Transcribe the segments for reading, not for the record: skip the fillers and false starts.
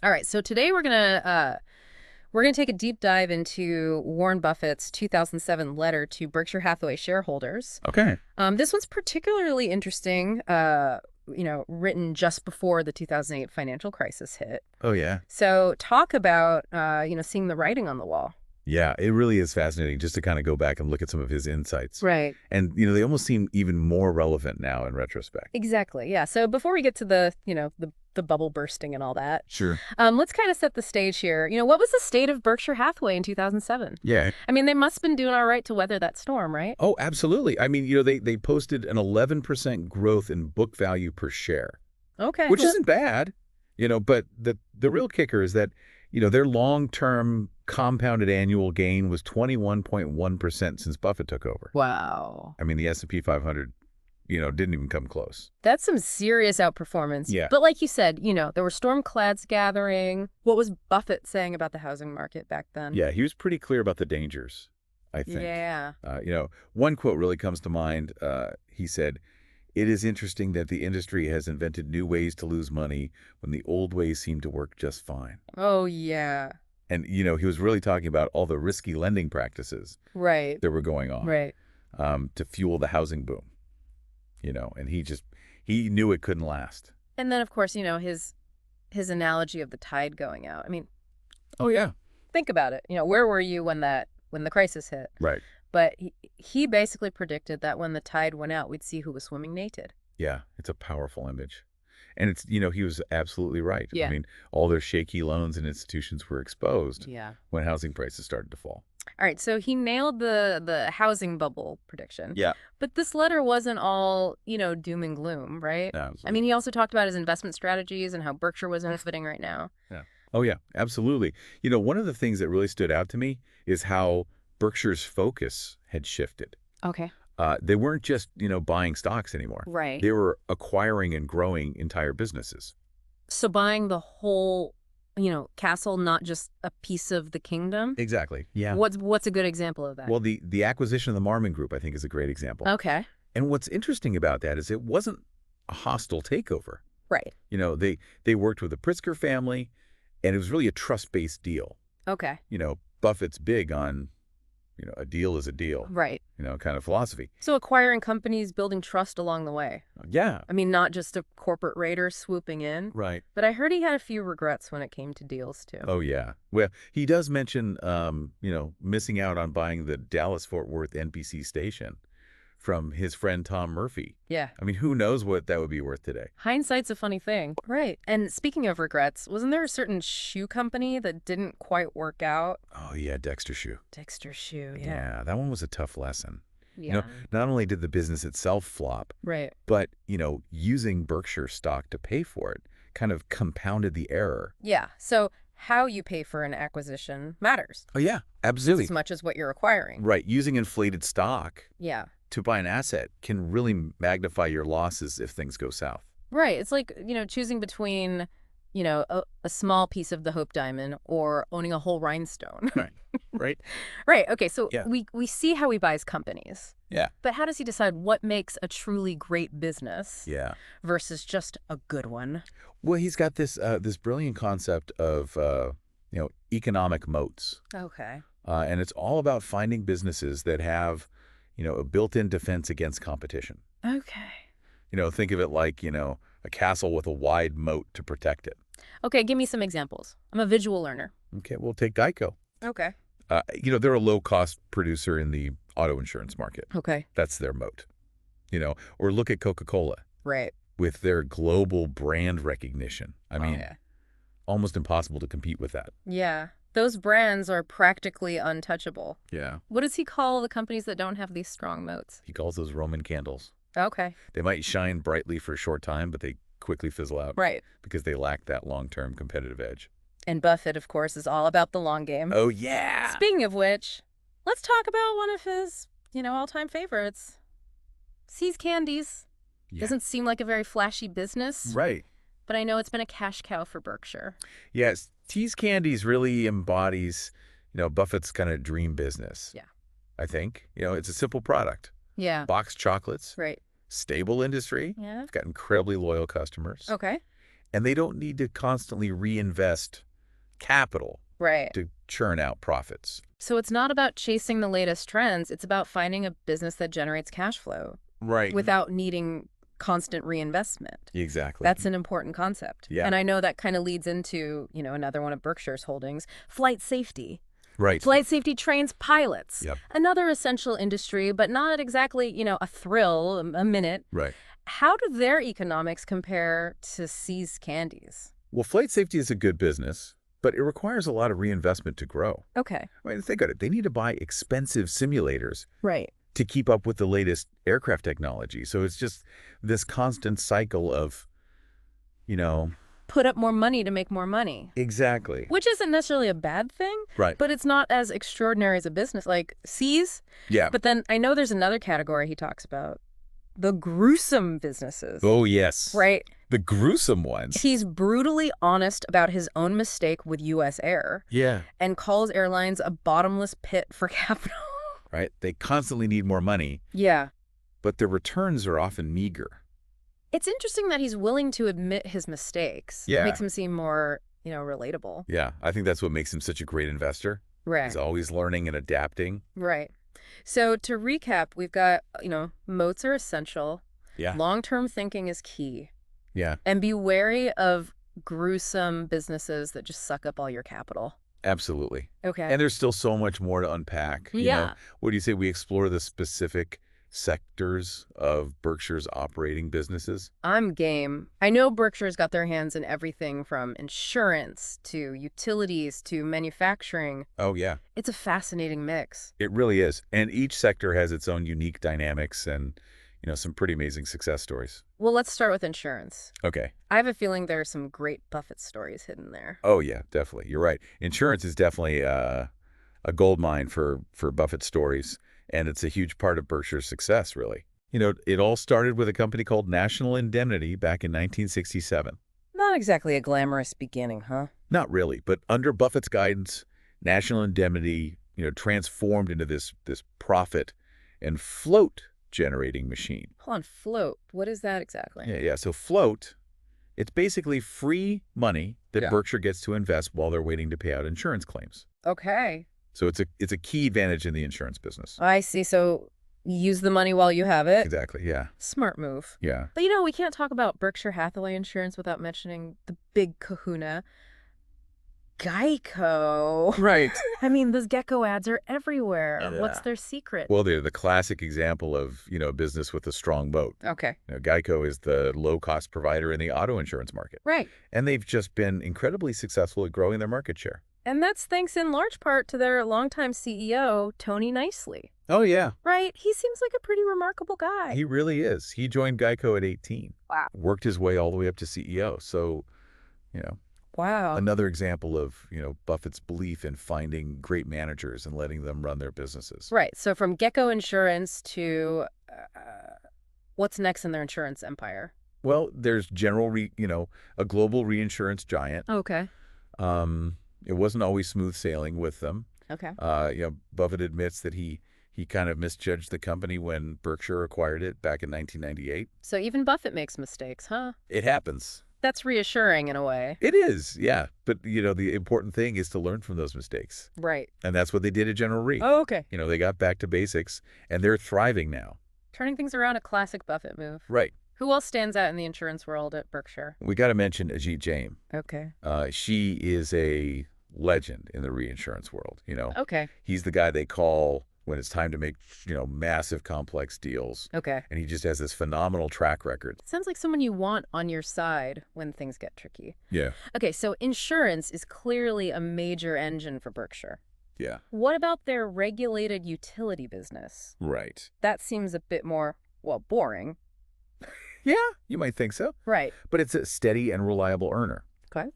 All right, so today we're gonna take a deep dive into Warren Buffett's 2007 letter to Berkshire Hathaway shareholders. Okay. This one's particularly interesting, written just before the 2008 financial crisis hit. Oh, yeah. So talk about, seeing the writing on the wall. Yeah, it really is fascinating just to kind of go back and look at some of his insights. Right. And, they almost seem even more relevant now in retrospect. Exactly. Yeah. So before we get to the bubble bursting and all that, Sure. let's kind of set the stage here. What was the state of Berkshire Hathaway in 2007? Yeah. I mean, they must have been doing all right to weather that storm, right? Oh, absolutely. I mean, they posted an 11% growth in book value per share, Okay. which isn't bad, but the real kicker is that, their long-term compounded annual gain was 21.1% since Buffett took over. Wow. I mean, the S&P 500, didn't even come close. That's some serious outperformance. Yeah. But like you said, there were storm clouds gathering. What was Buffett saying about the housing market back then? Yeah, he was pretty clear about the dangers, I think. Yeah. One quote really comes to mind. He said, "It is interesting that the industry has invented new ways to lose money when the old ways seem to work just fine." Oh, yeah. And, he was really talking about all the risky lending practices Right. that were going on Right. to fuel the housing boom, and he knew it couldn't last. And then, of course, his analogy of the tide going out. I mean, Oh, yeah. think about it. Where were you when the crisis hit? Right. But he basically predicted that when the tide went out, we'd see who was swimming naked. Yeah, it's a powerful image. And it's, he was absolutely right. Yeah. I mean, all their shaky loans and institutions were exposed Yeah. when housing prices started to fall. All right, so he nailed the housing bubble prediction. Yeah. But this letter wasn't all, doom and gloom, right? No, I mean, he also talked about his investment strategies and how Berkshire was benefiting right now. yeah. Oh, yeah, absolutely. One of the things that really stood out to me is how Berkshire's focus had shifted. Okay. They weren't just, buying stocks anymore. Right. They were acquiring and growing entire businesses. So buying the whole, castle, not just a piece of the kingdom? Exactly. Yeah. What's a good example of that? Well, the acquisition of the Marmon Group, I think, is a great example. Okay. And what's interesting about that is it wasn't a hostile takeover. Right. They worked with the Pritzker family, and it was really a trust-based deal. Okay. Buffett's big on, a deal is a deal, Right. kind of philosophy. So acquiring companies, building trust along the way. Yeah. I mean, not just a corporate raider swooping in. Right. But I heard he had a few regrets when it came to deals, too. Oh, yeah. Well, he does mention, missing out on buying the Dallas-Fort Worth NBC station from his friend Tom Murphy. Yeah. I mean, who knows what that would be worth today? Hindsight's a funny thing. Right. And speaking of regrets, wasn't there a certain shoe company that didn't quite work out? Oh, yeah, Dexter Shoe. Dexter Shoe, yeah. Yeah, that one was a tough lesson. Yeah. Not only did the business itself flop, Right. but, using Berkshire stock to pay for it kind of compounded the error. Yeah. So how you pay for an acquisition matters Oh, yeah, absolutely. as much as what you're acquiring. Right. Using inflated stock Yeah. to buy an asset can really magnify your losses if things go south. Right. It's like, choosing between, a small piece of the Hope Diamond or owning a whole rhinestone. Right. Right. Right. Okay. So Yeah. we see how he buys companies. Yeah. But how does he decide what makes a truly great business Yeah. versus just a good one? Well, he's got this brilliant concept of economic moats, Okay. and it's all about finding businesses that have a built-in defense against competition. Okay. Think of it like a castle with a wide moat to protect it. Okay. Give me some examples. I'm a visual learner. Okay, we'll take Geico. Okay. They're a low-cost producer in the auto insurance market. Okay. That's their moat. Or look at Coca-Cola Right. with their global brand recognition. I mean, yeah. almost impossible to compete with that. Yeah. Those brands are practically untouchable. Yeah. What does he call the companies that don't have these strong moats? He calls those Roman candles. Okay. They might shine brightly for a short time, but they quickly fizzle out. Right. Because they lack that long-term competitive edge. And Buffett, of course, is all about the long game. Oh, yeah. Speaking of which, let's talk about one of his, all-time favorites. See's Candies. Yeah. Doesn't seem like a very flashy business. Right. But I know it's been a cash cow for Berkshire. Yes. Tease Candies really embodies, Buffett's kind of dream business. Yeah. I think. It's a simple product. Yeah. Boxed chocolates. Right. Stable industry. Yeah. It's got incredibly loyal customers. Okay. And they don't need to constantly reinvest capital Right. to churn out profits. So it's not about chasing the latest trends. It's about finding a business that generates cash flow Right. without needing constant reinvestment. Exactly. That's an important concept. Yeah. And I know that kind of leads into, another one of Berkshire's holdings, flight safety. Right. Flight safety trains pilots. Yep. Another essential industry, but not exactly, a thrill, a minute. Right. How do their economics compare to See's Candies? Well, flight safety is a good business, but it requires a lot of reinvestment to grow. Okay. I mean, think of it. They need to buy expensive simulators Right. to keep up with the latest aircraft technology. So it's just this constant cycle of, Put up more money to make more money. Exactly. Which isn't necessarily a bad thing, Right. but it's not as extraordinary as a business like See's. Yeah. But then I know there's another category he talks about, the gruesome businesses. Oh, yes. Right? The gruesome ones. He's brutally honest about his own mistake with U.S. Air Yeah. and calls airlines a bottomless pit for capital. Right. They constantly need more money, Yeah. but their returns are often meager. It's interesting that he's willing to admit his mistakes. Yeah. It makes him seem more, relatable. Yeah. I think that's what makes him such a great investor. Right. He's always learning and adapting. Right. So to recap, we've got, moats are essential. Yeah. Long-term thinking is key. Yeah. And be wary of gruesome businesses that just suck up all your capital. Absolutely. Okay. And there's still so much more to unpack. Yeah. What do you say we explore the specific sectors of Berkshire's operating businesses? I'm game. I know Berkshire's got their hands in everything from insurance to utilities to manufacturing. Oh, yeah. It's a fascinating mix. It really is. And each sector has its own unique dynamics and, some pretty amazing success stories. Well, let's start with insurance. Okay. I have a feeling there are some great Buffett stories hidden there. Oh, yeah, definitely. You're right. Insurance is definitely a gold mine for Buffett stories, and it's a huge part of Berkshire's success, really. It all started with a company called National Indemnity back in 1967. Not exactly a glamorous beginning, huh? Not really, but under Buffett's guidance, National Indemnity, transformed into this profit and float generating machine. Hold on, float. What is that exactly? Yeah. So float, it's basically free money that Yeah. Berkshire gets to invest while they're waiting to pay out insurance claims. Okay. So it's a key advantage in the insurance business. I see. So use the money while you have it. Exactly. Yeah. Smart move. Yeah. But we can't talk about Berkshire Hathaway Insurance without mentioning the big kahuna, Geico. Right. I mean, those gecko ads are everywhere. Yeah. What's their secret? Well, they're the classic example of, a business with a strong moat. Okay. Geico is the low-cost provider in the auto insurance market. Right. And they've just been incredibly successful at growing their market share. And that's thanks in large part to their longtime CEO, Tony Nicely. Oh, yeah. Right? He seems like a pretty remarkable guy. He really is. He joined Geico at 18. Wow. Worked his way all the way up to CEO. So, Wow. another example of, Buffett's belief in finding great managers and letting them run their businesses. Right. So from Gecko Insurance to what's next in their insurance empire? Well, there's a global reinsurance giant. Okay. It wasn't always smooth sailing with them. Okay. Buffett admits that he kind of misjudged the company when Berkshire acquired it back in 1998. So even Buffett makes mistakes, huh? It happens. That's reassuring in a way. It is, yeah. But, the important thing is to learn from those mistakes. Right. And that's what they did at General Re. Oh, okay. They got back to basics, and they're thriving now. Turning things around, a classic Buffett move. Right. Who else stands out in the insurance world at Berkshire? We got to mention Ajit Jain. Okay. She is a legend in the reinsurance world. Okay. He's the guy they call when it's time to make, massive complex deals. Okay. And he just has this phenomenal track record. Sounds like someone you want on your side when things get tricky. Yeah. Okay, so insurance is clearly a major engine for Berkshire. Yeah. What about their regulated utility business? Right. That seems a bit more, boring. Yeah, you might think so. Right. But it's a steady and reliable earner. Okay.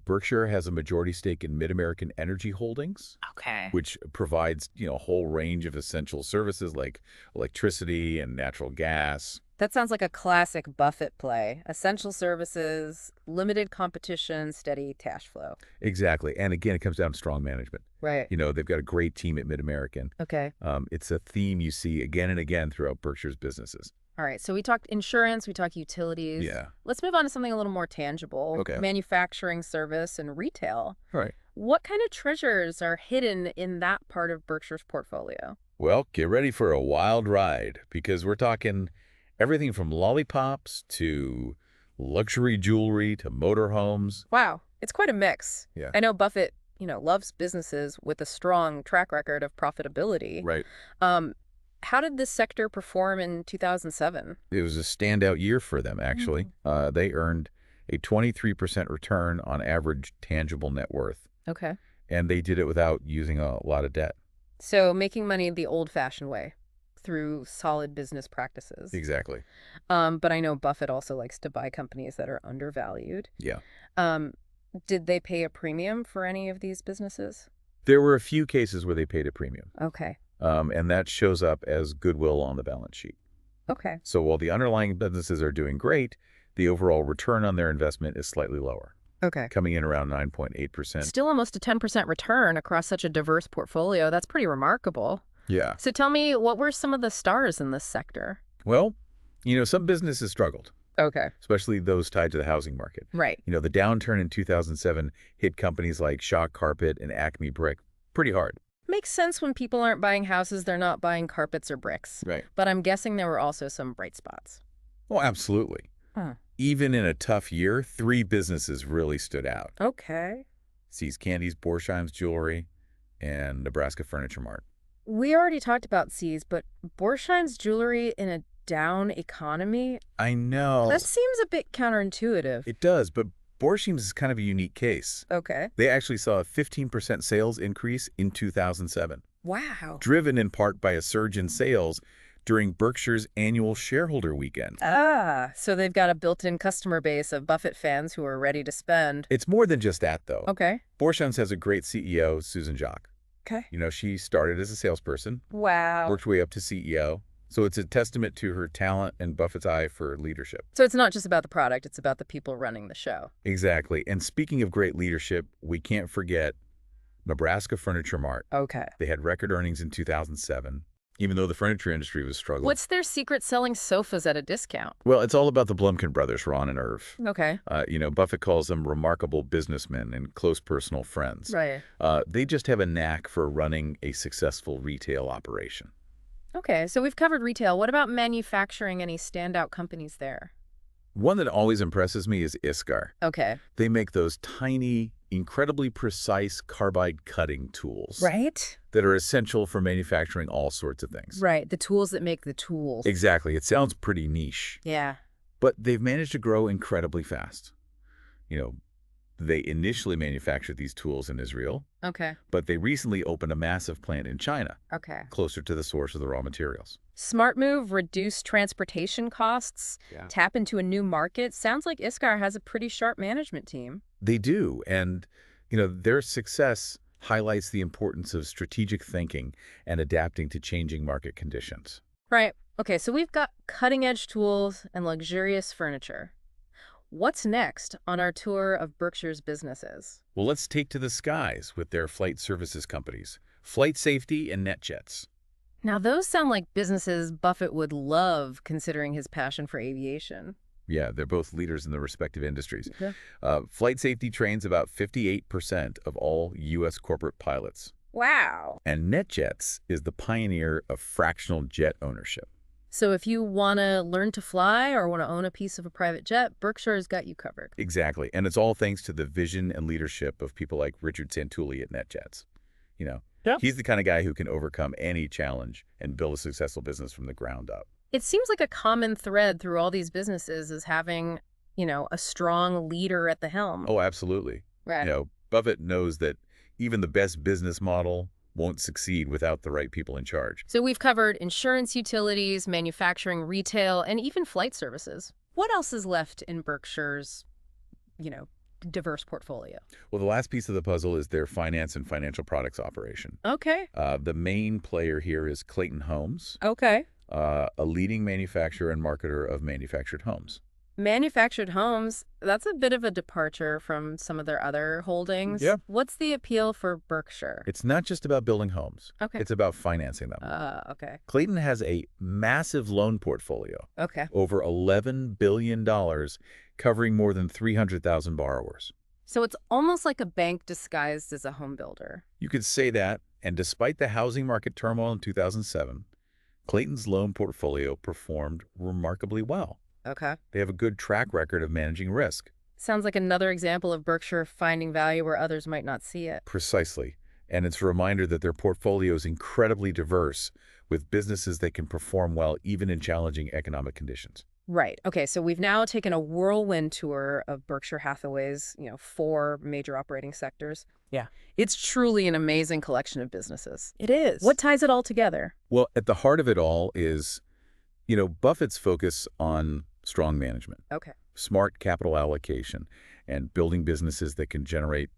Berkshire has a majority stake in Mid-American Energy Holdings, Okay. which provides, a whole range of essential services like electricity and natural gas. That sounds like a classic Buffett play. Essential services, limited competition, steady cash flow. Exactly. And again, it comes down to strong management. Right. They've got a great team at Mid-American. Okay. It's a theme you see again and again throughout Berkshire's businesses. All right, so we talked insurance, we talked utilities. Yeah. Let's move on to something a little more tangible, Okay. manufacturing, service, and retail. All right. What kind of treasures are hidden in that part of Berkshire's portfolio? Well, get ready for a wild ride because we're talking everything from lollipops to luxury jewelry to motorhomes. Wow, it's quite a mix. Yeah. I know Buffett, loves businesses with a strong track record of profitability. Right. Um, how did this sector perform in 2007? It was a standout year for them, actually. They earned a 23% return on average tangible net worth, Okay. and they did it without using a lot of debt. So making money the old-fashioned way through solid business practices. Exactly. But I know Buffett also likes to buy companies that are undervalued. Yeah. Um, did they pay a premium for any of these businesses? There were a few cases where they paid a premium, Okay. and that shows up as goodwill on the balance sheet. Okay. So while the underlying businesses are doing great, the overall return on their investment is slightly lower, Okay. coming in around 9.8%. Still almost a 10% return across such a diverse portfolio. That's pretty remarkable. Yeah. So tell me, what were some of the stars in this sector? Well, some businesses struggled, Okay. especially those tied to the housing market. Right. The downturn in 2007 hit companies like Shaw Carpet and Acme Brick pretty hard. Makes sense when people aren't buying houses, they're not buying carpets or bricks. Right. But I'm guessing there were also some bright spots. Oh, absolutely. Huh. Even in a tough year, 3 businesses really stood out. Okay. See's Candies, Borsheim's Jewelry, and Nebraska Furniture Mart. We already talked about C's, but Borsheim's Jewelry in a down economy? I know. That seems a bit counterintuitive. It does, but Borsheim's is kind of a unique case. Okay. They actually saw a 15% sales increase in 2007, Wow. driven in part by a surge in sales during Berkshire's annual shareholder weekend. So they've got a built-in customer base of Buffett fans who are ready to spend. It's more than just that, though. Okay. Borsheim's has a great CEO, Susan Jacques. Okay. She started as a salesperson, Wow. worked her way up to CEO. So it's a testament to her talent and Buffett's eye for leadership. So it's not just about the product, it's about the people running the show. Exactly. And speaking of great leadership, we can't forget Nebraska Furniture Mart. Okay. They had record earnings in 2007, even though the furniture industry was struggling. What's their secret selling sofas at a discount? Well, it's all about the Blumkin brothers, Ron and Irv. Okay. Buffett calls them remarkable businessmen and close personal friends. Right. They just have a knack for running a successful retail operation. Okay, so we've covered retail. What about manufacturing? Any standout companies there? One that always impresses me is Iskar. Okay. They make those tiny, incredibly precise carbide cutting tools. Right? That are essential for manufacturing all sorts of things. Right, the tools that make the tools. Exactly. It sounds pretty niche. Yeah. But they've managed to grow incredibly fast. They initially manufactured these tools in Israel, Okay. but they recently opened a massive plant in China, Okay. closer to the source of the raw materials. Smart move, reduce transportation costs, Yeah. tap into a new market. Sounds like Iskar has a pretty sharp management team. They do, and their success highlights the importance of strategic thinking and adapting to changing market conditions. Right. Okay, so we've got cutting-edge tools and luxurious furniture. What's next on our tour of Berkshire's businesses? Well, let's take to the skies with their flight services companies, Flight Safety and NetJets. Now, those sound like businesses Buffett would love, considering his passion for aviation. Yeah, they're both leaders in their respective industries. Okay. Flight Safety trains about 58% of all U.S. corporate pilots. Wow. And NetJets is the pioneer of fractional jet ownership. So if you want to learn to fly or want to own a piece of a private jet, Berkshire's got you covered. Exactly. And it's all thanks to the vision and leadership of people like Richard Santulli at NetJets. Yep. He's the kind of guy who can overcome any challenge and build a successful business from the ground up. It seems like a common thread through all these businesses is having, a strong leader at the helm. Oh, absolutely. Right. Buffett knows that even the best business model won't succeed without the right people in charge. So we've covered insurance, utilities, manufacturing, retail, and even flight services. What else is left in Berkshire's, diverse portfolio? Well, the last piece of the puzzle is their finance and financial products operation. Okay. The main player here is Clayton Homes, Okay. a leading manufacturer and marketer of manufactured homes. Manufactured homes, that's a bit of a departure from some of their other holdings. Yeah. What's the appeal for Berkshire? It's not just about building homes. Okay. It's about financing them. Okay. Clayton has a massive loan portfolio, Okay. over $11 billion, covering more than 300,000 borrowers. So it's almost like a bank disguised as a home builder. You could say that, and despite the housing market turmoil in 2007, Clayton's loan portfolio performed remarkably well. Okay. They have a good track record of managing risk. Sounds like another example of Berkshire finding value where others might not see it. Precisely. And it's a reminder that their portfolio is incredibly diverse, with businesses that can perform well even in challenging economic conditions. Right. Okay, so we've now taken a whirlwind tour of Berkshire Hathaway's, 4 major operating sectors. Yeah. It's truly an amazing collection of businesses. It is. What ties it all together? Well, at the heart of it all is, Buffett's focus on strong management, Okay. smart capital allocation, and building businesses that can generate,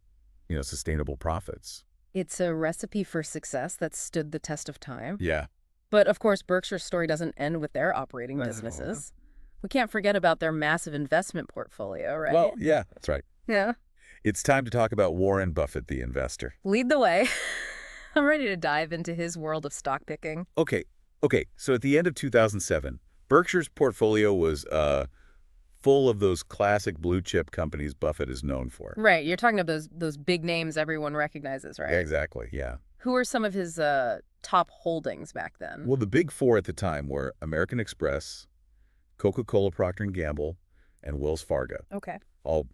sustainable profits. It's a recipe for success that stood the test of time. Yeah. But of course, Berkshire's story doesn't end with their operating businesses. We can't forget about their massive investment portfolio, right? Well, yeah, that's right. Yeah. It's time to talk about Warren Buffett, the investor. Lead the way. I'm ready to dive into his world of stock picking. Okay. So at the end of 2007, Berkshire's portfolio was full of those classic blue chip companies Buffett is known for. Right. You're talking about those big names everyone recognizes, right? Yeah, exactly, yeah. Who are some of his top holdings back then? Well, the big four at the time were American Express, Coca-Cola Procter & Gamble, and Wells Fargo. Okay. All,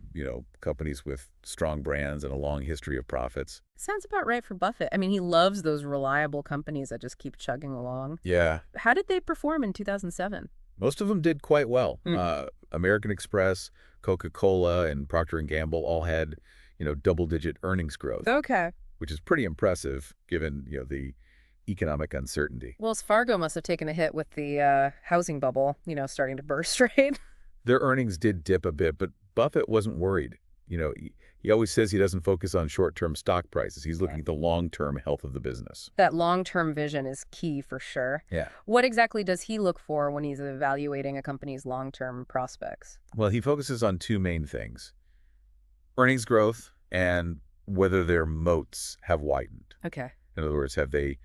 companies with strong brands and a long history of profits. Sounds about right for Buffett. I mean, he loves those reliable companies that just keep chugging along. Yeah. How did they perform in 2007? Most of them did quite well. American Express, Coca-Cola, and Procter & Gamble all had, double-digit earnings growth, Okay. which is pretty impressive given, the economic uncertainty. Wells Fargo must have taken a hit with the housing bubble, starting to burst, right? Their earnings did dip a bit, but Buffett wasn't worried. He always says he doesn't focus on short-term stock prices. He's looking at the long-term health of the business. That long-term vision is key for sure. Yeah. What exactly does he look for when he's evaluating a company's long-term prospects? Well, he focuses on two main things: earnings growth and whether their moats have widened. Okay. In other words, have they,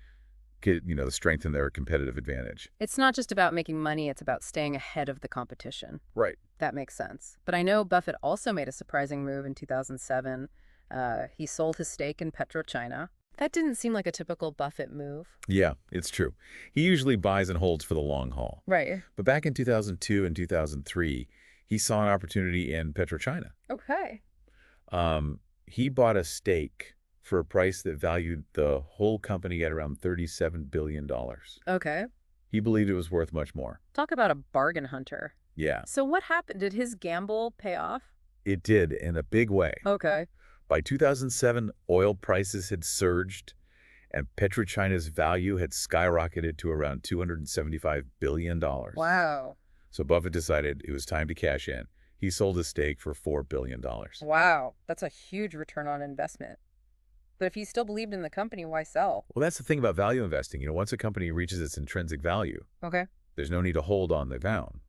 strengthened their competitive advantage? It's not just about making money, it's about staying ahead of the competition. Right. That makes sense. But I know Buffett also made a surprising move in 2007. He sold his stake in PetroChina. That didn't seem like a typical Buffett move. Yeah, it's true. He usually buys and holds for the long haul. Right. But back in 2002 and 2003, he saw an opportunity in PetroChina. Okay. He bought a stake for a price that valued the whole company at around $37 billion. Okay. He believed it was worth much more. Talk about a bargain hunter. Yeah, So what happened? Did his gamble pay off? it did in a big way. Okay. By 2007, oil prices had surged, and PetroChina's value had skyrocketed to around $275 billion. Wow. So Buffett decided it was time to cash in. He sold his stake for $4 billion. Wow. That's a huge return on investment. But if he still believed in the company, why sell? Well, that's the thing about value investing. Once a company reaches its intrinsic value, Okay. there's no need to hold on the ground.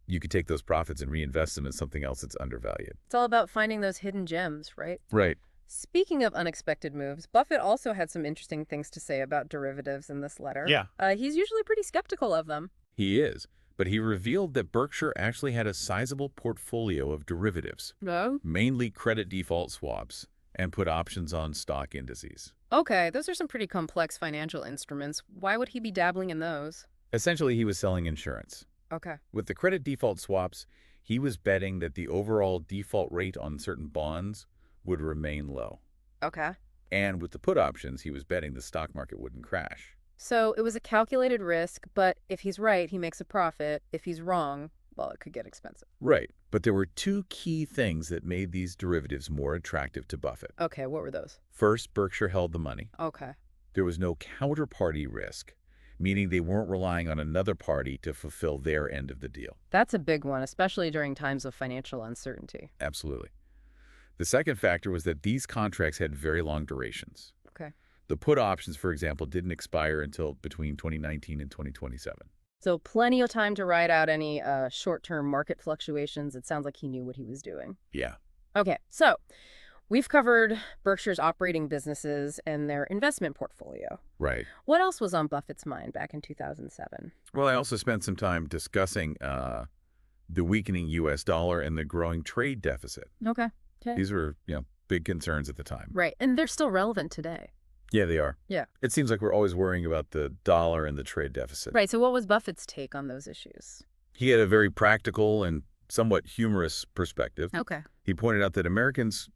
You could take those profits and reinvest them in something else that's undervalued. It's all about finding those hidden gems, right? Right. Speaking of unexpected moves, Buffett also had some interesting things to say about derivatives in this letter. Yeah. He's usually pretty skeptical of them. He is. But he revealed that Berkshire actually had a sizable portfolio of derivatives, No? mainly credit default swaps, and put options on stock indices. Okay, those are some pretty complex financial instruments. Why would he be dabbling in those? Essentially, he was selling insurance. Okay. With the credit default swaps, he was betting that the overall default rate on certain bonds would remain low. Okay. And with the put options, he was betting the stock market wouldn't crash. So it was a calculated risk, but if he's right, he makes a profit. If he's wrong, well, it could get expensive. Right. But there were two key things that made these derivatives more attractive to Buffett. Okay, what were those? First, Berkshire held the money. Okay. There was no counterparty risk, meaning they weren't relying on another party to fulfill their end of the deal. That's a big one, especially during times of financial uncertainty. Absolutely. The second factor was that these contracts had very long durations. Okay. The put options, for example, didn't expire until between 2019 and 2027. So plenty of time to ride out any short-term market fluctuations. It sounds like he knew what he was doing. Yeah, Okay, so we've covered Berkshire's operating businesses and their investment portfolio. right. What else was on Buffett's mind back in 2007? Well, I also spent some time discussing the weakening U.S. dollar and the growing trade deficit. Okay. These were, big concerns at the time. Right, and they're still relevant today. Yeah, they are. Yeah. It seems like we're always worrying about the dollar and the trade deficit. Right, so what was Buffett's take on those issues? He had a very practical and somewhat humorous perspective. Okay. He pointed out that Americans,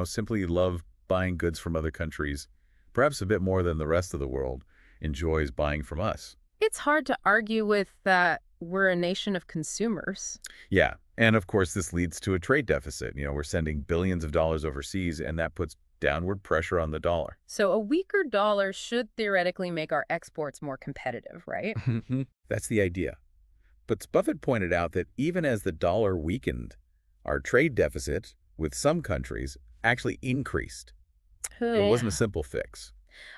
simply love buying goods from other countries, perhaps a bit more than the rest of the world enjoys buying from us. It's hard to argue with that we're a nation of consumers. Yeah, and of course this leads to a trade deficit. We're sending billions of dollars overseas, and that puts downward pressure on the dollar. So a weaker dollar should theoretically make our exports more competitive, right? That's the idea. But Buffett pointed out that even as the dollar weakened, our trade deficit with some countries actually increased. It wasn't a simple fix.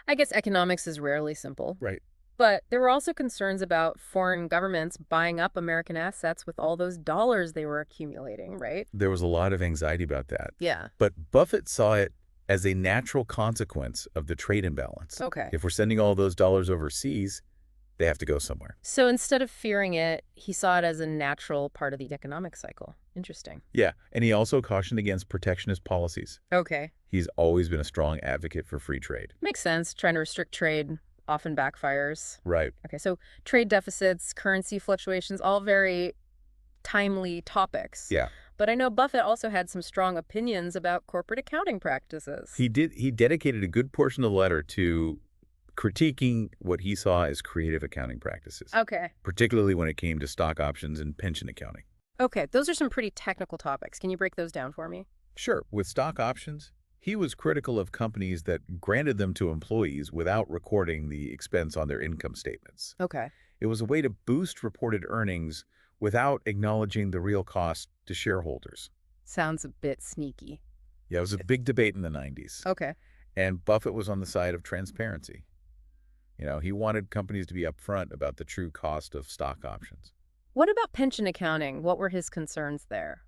I guess economics is rarely simple. Right. But there were also concerns about foreign governments buying up American assets with all those dollars they were accumulating, right? There was a lot of anxiety about that. Yeah. But Buffett saw it as a natural consequence of the trade imbalance. Okay. If we're sending all those dollars overseas, they have to go somewhere. So instead of fearing it, he saw it as a natural part of the economic cycle. Interesting. Yeah, and he also cautioned against protectionist policies. Okay. He's always been a strong advocate for free trade. Makes sense. Trying to restrict trade often backfires. Right. Okay, so trade deficits, currency fluctuations, all very timely topics. Yeah. But I know Buffett also had some strong opinions about corporate accounting practices. He dedicated a good portion of the letter to critiquing what he saw as creative accounting practices. Okay. Particularly when it came to stock options and pension accounting. Okay, those are some pretty technical topics. Can you break those down for me? Sure. With stock options, he was critical of companies that granted them to employees without recording the expense on their income statements. Okay. It was a way to boost reported earnings without acknowledging the real cost to shareholders. Sounds a bit sneaky. Yeah, it was a big debate in the 90s. Okay. And Buffett was on the side of transparency. He wanted companies to be upfront about the true cost of stock options. What about pension accounting? What were his concerns there?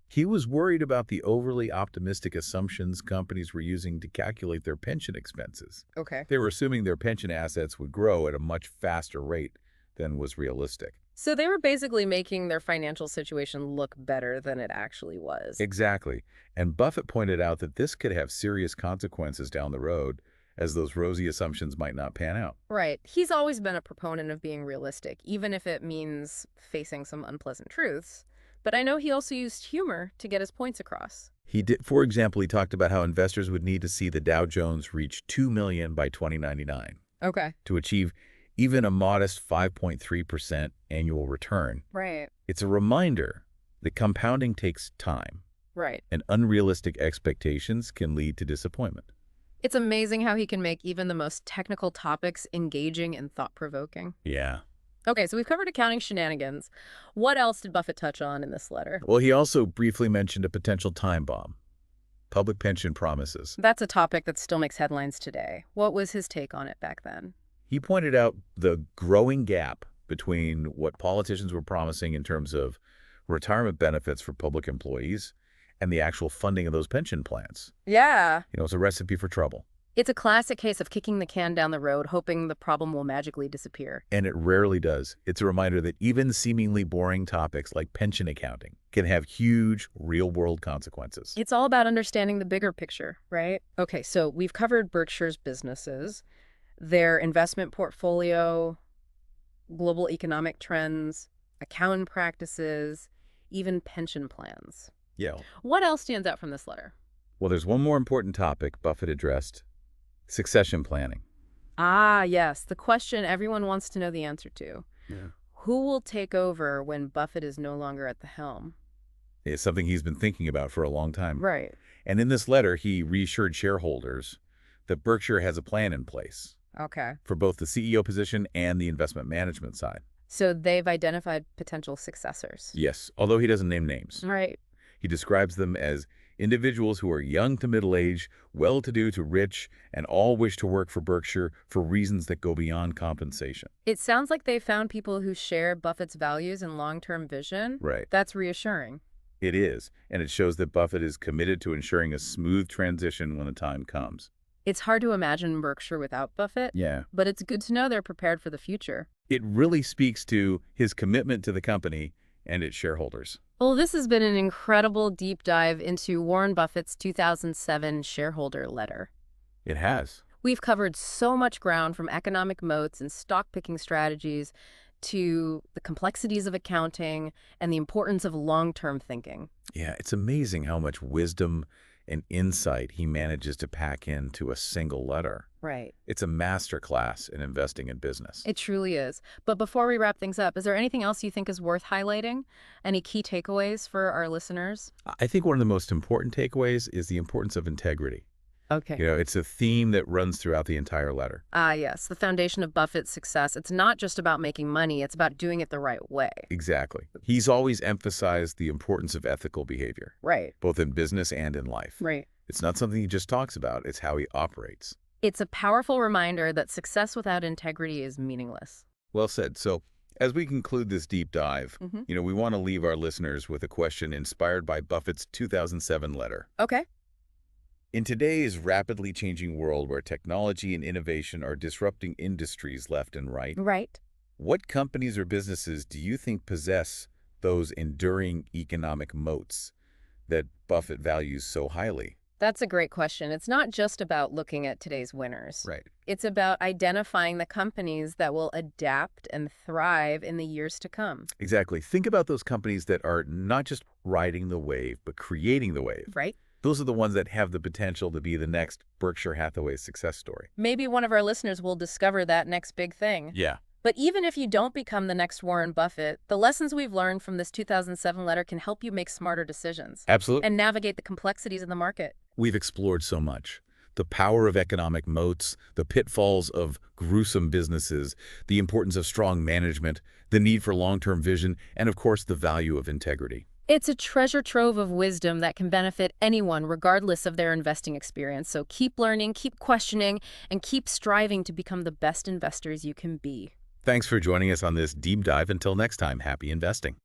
He was worried about the overly optimistic assumptions companies were using to calculate their pension expenses. Okay. They were assuming their pension assets would grow at a much faster rate than was realistic. So they were basically making their financial situation look better than it actually was. Exactly. And Buffett pointed out that this could have serious consequences down the road, as those rosy assumptions might not pan out. Right. He's always been a proponent of being realistic, even if it means facing some unpleasant truths. But I know he also used humor to get his points across. He did, for example, he talked about how investors would need to see the Dow Jones reach 2 million by 2099 Okay. to achieve even a modest 5.3% annual return. Right. It's a reminder that compounding takes time, Right. and unrealistic expectations can lead to disappointment. It's amazing how he can make even the most technical topics engaging and thought-provoking. Yeah. Okay, so we've covered accounting shenanigans. What else did Buffett touch on in this letter? Well, he also briefly mentioned a potential time bomb, public pension promises. That's a topic that still makes headlines today. What was his take on it back then? He pointed out the growing gap between what politicians were promising in terms of retirement benefits for public employees and the actual funding of those pension plans. Yeah. It's a recipe for trouble. It's a classic case of kicking the can down the road, hoping the problem will magically disappear. And it rarely does. It's a reminder that even seemingly boring topics like pension accounting can have huge real-world consequences. It's all about understanding the bigger picture, right? Okay, so we've covered Berkshire's businesses, their investment portfolio, global economic trends, accounting practices, even pension plans. Yeah. What else stands out from this letter? Well, there's one more important topic Buffett addressed: succession planning. Ah, yes, the question everyone wants to know the answer to. Yeah. Who will take over when Buffett is no longer at the helm? It's something he's been thinking about for a long time. Right. And in this letter, he reassured shareholders that Berkshire has a plan in place Okay. for both the CEO position and the investment management side. So they've identified potential successors. Yes, although he doesn't name names. Right. He describes them as Individuals who are young to middle-age, well-to-do to rich, and all wish to work for Berkshire for reasons that go beyond compensation. It sounds like they found people who share Buffett's values and long-term vision. Right. That's reassuring. It is, and it shows that Buffett is committed to ensuring a smooth transition when the time comes. It's hard to imagine Berkshire without Buffett, Yeah. but it's good to know they're prepared for the future. It really speaks to his commitment to the company and its shareholders. Well, this has been an incredible deep dive into Warren Buffett's 2007 shareholder letter. It has. We've covered so much ground, from economic moats and stock-picking strategies to the complexities of accounting and the importance of long-term thinking. Yeah, it's amazing how much wisdom and insight he manages to pack into a single letter. Right. It's a masterclass in investing in business. It truly is. But before we wrap things up, is there anything else you think is worth highlighting? Any key takeaways for our listeners? I think one of the most important takeaways is the importance of integrity. Okay. It's a theme that runs throughout the entire letter. Ah, yes, the foundation of Buffett's success. It's not just about making money, it's about doing it the right way. Exactly. He's always emphasized the importance of ethical behavior, Right. both in business and in life. Right. It's not something he just talks about, it's how he operates. It's a powerful reminder that success without integrity is meaningless. Well said. So, as we conclude this deep dive, Mm-hmm. we want to leave our listeners with a question inspired by Buffett's 2007 letter. Okay. In today's rapidly changing world where technology and innovation are disrupting industries left and right, Right. what companies or businesses do you think possess those enduring economic moats that Buffett values so highly? That's a great question. It's not just about looking at today's winners. Right. It's about identifying the companies that will adapt and thrive in the years to come. Exactly. Think about those companies that are not just riding the wave, but creating the wave. Right. Those are the ones that have the potential to be the next Berkshire Hathaway success story. Maybe one of our listeners will discover that next big thing. Yeah. But even if you don't become the next Warren Buffett, the lessons we've learned from this 2007 letter can help you make smarter decisions Absolutely. and navigate the complexities of the market. We've explored so much. The power of economic moats, the pitfalls of gruesome businesses, the importance of strong management, the need for long-term vision, and of course, the value of integrity. It's a treasure trove of wisdom that can benefit anyone regardless of their investing experience. So keep learning, keep questioning, and keep striving to become the best investors you can be. Thanks for joining us on this deep dive. Until next time, happy investing.